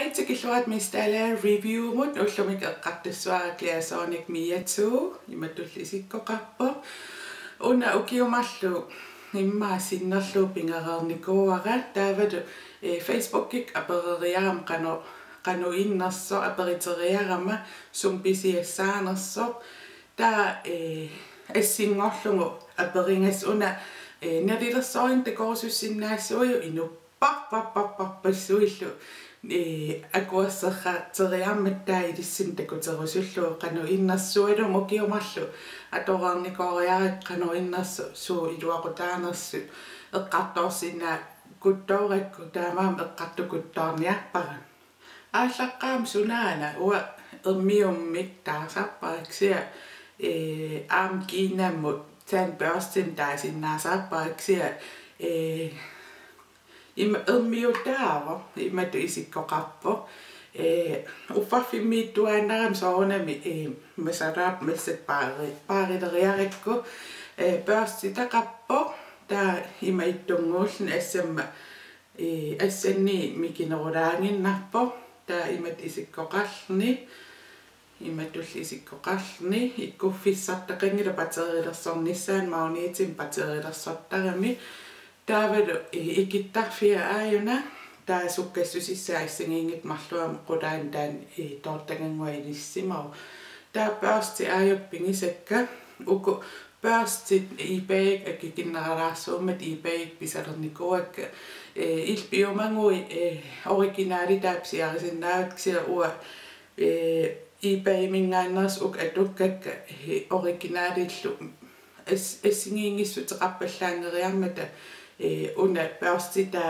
rigtig killuat mistala review mut ullumik eqqartussuara Clarisonic Mia 2 imatullisikkoqarpo una ukiumallu imma sinnerlu pingareernikuara taavatu Facebook-ik apereriaram qanu innerso aperiteriarama sumpisiassaanerso ta assingorlungu aperingas una nerilersoin tekorsussinnaassuuju inupparpassuillu akuasserra teriarmattaa ilissim takuterusullu qanu innersualu mukiumarlu atorarnikoriarik qanu innersu suu iluaqutaanersu eqqartorsinna kuttoorakku taamaam eqqartukuttoorniarpara ааllaqqaam sunaana uа ermiummik taasarpariksia aam kiinammut tan børsten taasinnaasarpariksia ermiutaava imatu isikkoqarpo uffarfimmiittuaannaram soornami masarap messet paarileriarikku børstitaqarpo taa imaittunguullun assamma assanni mikinerulaanginnarpo taa imat isikkoqarni imatullisikkoqarni ikkuffissartaqangila paterilersornissaan mauniitim paterilersortarami taavalu ikittarfia aayuna taa sukkassusissaaissangiingit marluam qulaan taan toortaganguailissimaru taa børsti aajuppigisakka uku børstit eBay akikinneralaarsuummat eBay pisalernikuakka ilpiumangui originaali taapsiarisinnaavaksia ua eBay mingaanners uk atukkakka originaalillu assingiingissutеқарпаллаангериармата una børstita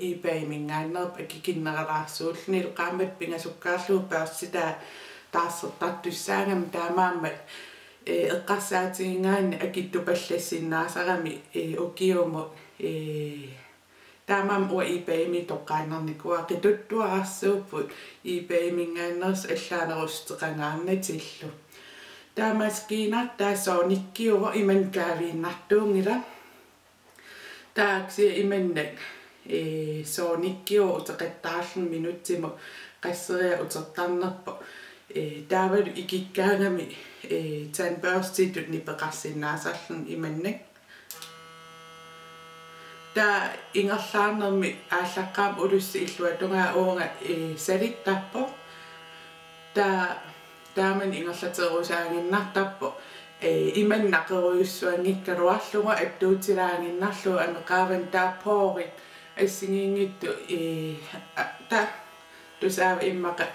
eBay mingaannerp akikinneralaarsuulluni ilqaammat pingasukkaarluu børstita taassertartussaangam taamaammat eqqarsaatigingaanni akittupallassinnaasarami ukiumu taamaam ua eBay mi toqqaannarnikua qituttuarsuupput eBay mingaanners allaanerusteqangaarnatillu taamaskiinartaa soonikkiuva iman kaaviinnartuungila taaksi imannak soonikkiu uteqattaarlun minuttimu qasseria utertarnerpo taavalu ikikkaangami tan børstitut nipeqarsinnaasarlun imannak taa ingerlaarnermi ааllaqqaam ulussi illuatungaa uunga salittarpo taaman ingerlaterusaanginnartarpo imannaqeruyussuangikkaluarlunga attuutilaanginnarlu ameqaavan taapoorit assingiingittu ta tusaava immaqa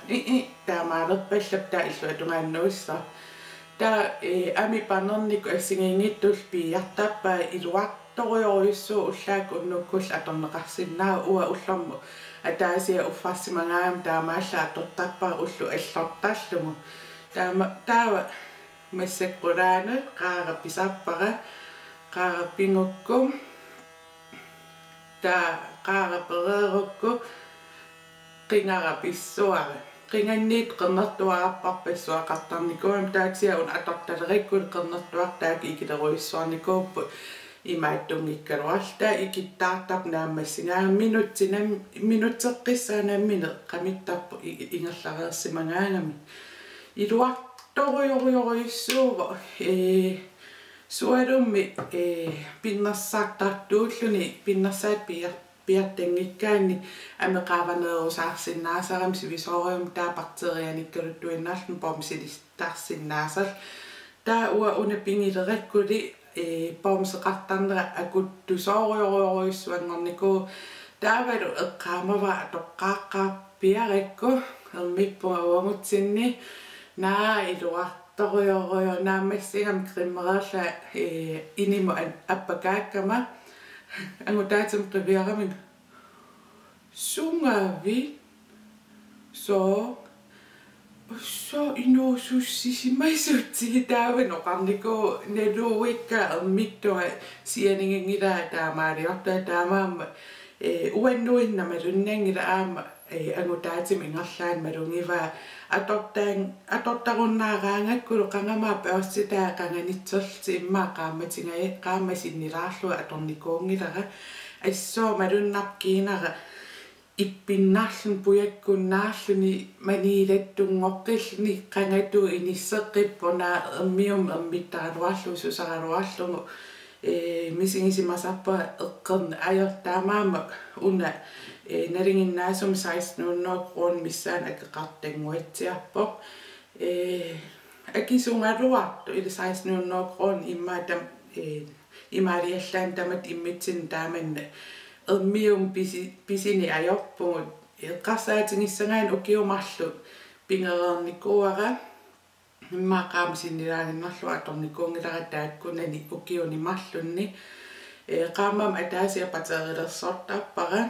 taamaalerpallap taa illuatungaannuussa taa ami panernikku assingiingittul piiartappaa iluartorioruyussuu ullaak unnukkull atorneqarsinnaa ua ullermu ataasia uffarsimangaam taamaalla atortarpaa ullu allortallumu taava массаккулаана qaarappisarpara qaarappingukku taa qaarapereerukku qingarapissuara qinganniit qernertuarapparpassuaqartarnikuam taaksia un atortalerikkul qernertuartaaki ikileruyissuarnikuuppu imaattunngikkaluarta ikittaartarp naammassingaa minutseqqissaanammine qamittarpu ingerlareersimangaangami iluart torioruyissuuva sualummi pinnersaartartuulluni pinnersaat piartangikkaanni ameqaavaneerusaarsinnaasaram sivisorium taa bakterianikkaluttuinnaarlun pomsilistarsinnaasal taa ua una pingilerakkuli pomseqartarnera akuttusorioruyissuanngorniku taavalu eqqaamava atoqqaaqqaappiarakku ermippunga uangutsinni naa iluartorioroyo naammassigam grimmererla inimu appakaakkama angutaatum qiviaramin sungavi so inuusussisimmaisuutsigi taavan oqarniku naluuikka ermittua sianingingilaa taamaaliortaa taamaamma uannuinnamalunnangila aama angutaatim ingerlaan malungivaa atortarunnaaraangakkulu qangamaa børstitaa qanganitserlti immaa qaammasinnilaarlua atornikuungilera assoo malunnarkiinara ippinnarlun pujakkunnaarluni maniilattungorqillni qangatu inisseqqippuna ammittaraluarlu susaraluarlugu misingisimasarpa eqqerni ayortaamaama una nalinginnaasum 1600 kroon missaan akeqartanguatsiarpoq akisungaluartu ila 1600 kroon immaatam imaaliallaan tamat immitsin taamanna ermium pisini ajorpungut eqqarsaatingissangaan ukiumarlu pingereernikuara immaaqaamisinnilaanginnarlu atornikuungilarattaakkunani ukiunimarlunni qaamam ataasia paterilersortarpara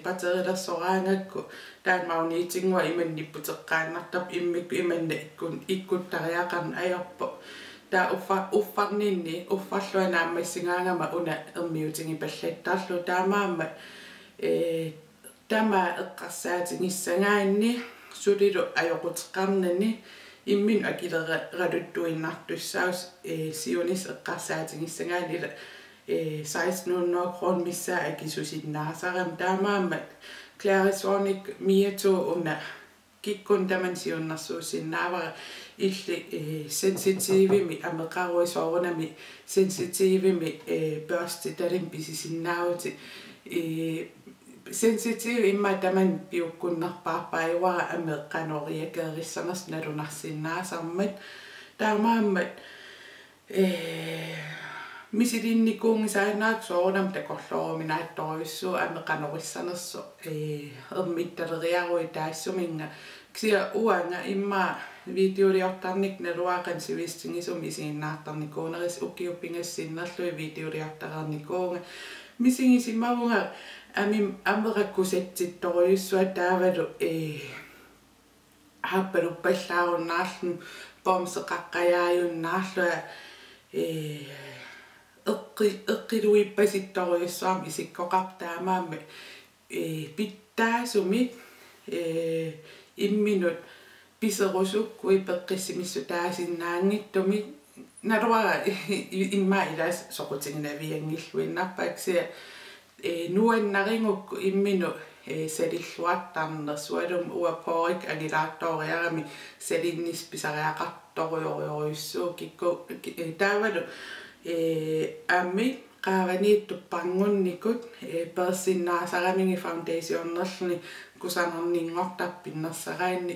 paterilersoraangakku taan mauniitingua imannipputeqqaannartap immikku imanna ikkuttariaqarn ajorpo taa uffarninni uffarluanaammassingaangama una ermiutingi pallattarlu taamaamma tama eqqarsaatingissangaanni sulilu ajoquteqqarnani immin akileraluttuinnartussaus siunis eqqarsaatingissangaani ila 1600 kroon missaa akisusinnaasaram taamaamma Clarisonic miatu una kikkun taman siunnarsuusinnaavara illi sensitivimi ameqaruisoorunami sensitivimi børsti talin pisisinnaavuti sensitive imma taman piukkunnerpaarpaiwara ameqqanoriakeerissarnas nalunarsinnaasarmat taamaammat misilinnikkuungisaanaak soorunam takorlooruminaattoruissuu ameqanorissarnersu ermittaleriarui taassuminga ksia uanga imma videoliortarnik naluaqan sivistingisum isiginnaartarnikuuneris ukiuppingassinnerlui videoliortararnikuunga misingisimaunga amerakkusatsittoruyussua taavalu happaluppallaarunnаарlun pomseqaqqajaajunnaarlua eqqiluippasittoruyussuam isikkoqartaamaamma pittaasumit imminut piserusukku ipeqqissimissu taasinnaangittumit naluara imma ilas soqutinginaviangilluinnarpaaksia nuannaringukku imminu salilluartarnersualum uaporik agilaartoriarami salinnis pisariaqartoriorioruyussuu kikku taavalu ammi qaavaniittuppangunnikut persinnaasaramingi foundationnerluni kusanerningortarpinnersaraanni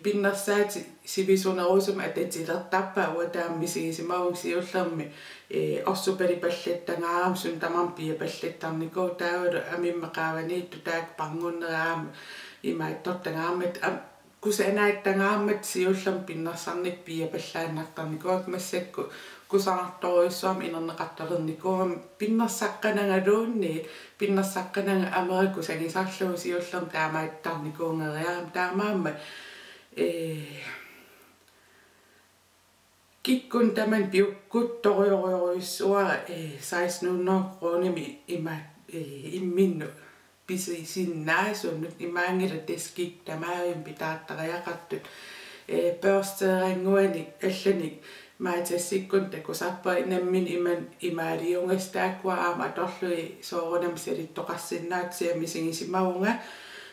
pinnersaati sivisunerusum atatilertarpa uataammisigisimaung siullermi orsupalipallattangaram sun tamam piapallattarnikuu taavalu amimma qaavaniittu taak pangunneraam imaattortangaammat kusanaattangaammat siullerm pinnersarnik piapallaannartarnikuak massakku kusanartoruissuam inerneqartalernikuu pinnersaqqanangaluunni pinnersaqqananga amerikkusangisarlugu siullerm taamaattarnikuungeriaram taamaamma kikkun taman piukkuttoriorioruyussuara 1600 kroonimi imminnu pisisinnaasunnut imaangila teskik tamaarium pitaattariaqartut børsteeranguani allanik maatassikkun takusarpa nammin imaaliungastaakwa aamatorlui soorunam salittoqarsinnaaksia misingisimaunga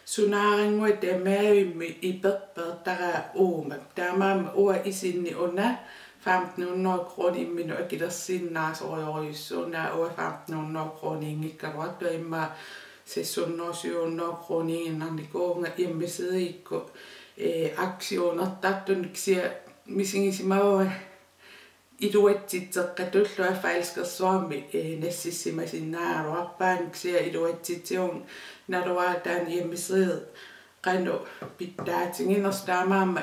sunaarangua tamaavimmi iperpertara uuma taamaam ua isinni una 1500 kroon imminu akilersinnaasorioruyussuuna ua 1500 krooniingikkaluartua imma 600 krooniinginnarnikuunga immisiikku aksionertartun ksia misingisimaunga iluatsitseqqatullua failskersuarmi nassissimasinnaarluarpaan ksia iluatsitiung naluaataan iammiseriit qanu pittaatinginers taamaamma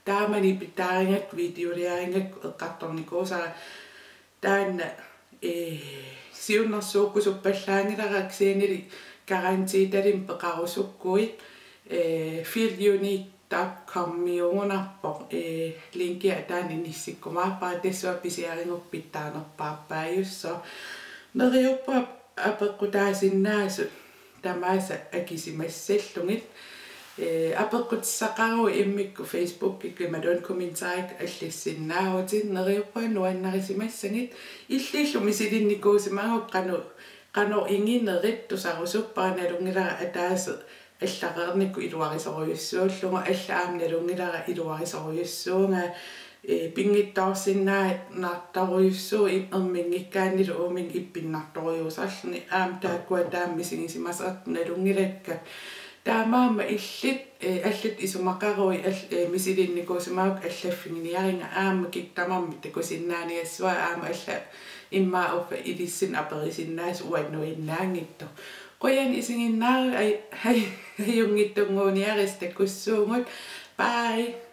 taamani pittaaringak videoliaringak eqqartornikuusara taanna siunnersuukkusuppallaangilarak sianili karantiitalin peqarusukkuit fieldunique.com linkia taani nissikkumaarpaa tessua pisiaringuk pittaanerpaarpaajusso neriuppa apeqqutaasinnaassu tamaasa akisimassallungit apeqqutissaqaru immikku Facebook ikimadon kommentaarik allissinnaautin neriuppa nuannarisimassangit illillu misilinnikkuusimaanguq qanu qano inginnerittusarusuppaana lungilara ataas аллақарникку илуарисоруйуссууллуга аллаамна лунгилара илуарисоруйуссуунга пингиттаарсиннаат наартаруйуссуу иммингиккааннилу уумин иппиннарторуйуусарлни аам тааккуа тааммисигисимасеэртуна лунгилакка таамаама иллит аллат исумақаруи мисилинникуусимаак аллаффигниаринга аама киттамарми такусиннааниассуа аама алла иммаа уффа илиссин аперисиннаас уаннуиннаангитто qoyan isinginnaari ai hayunngittunguuniaris takkussuungut bye.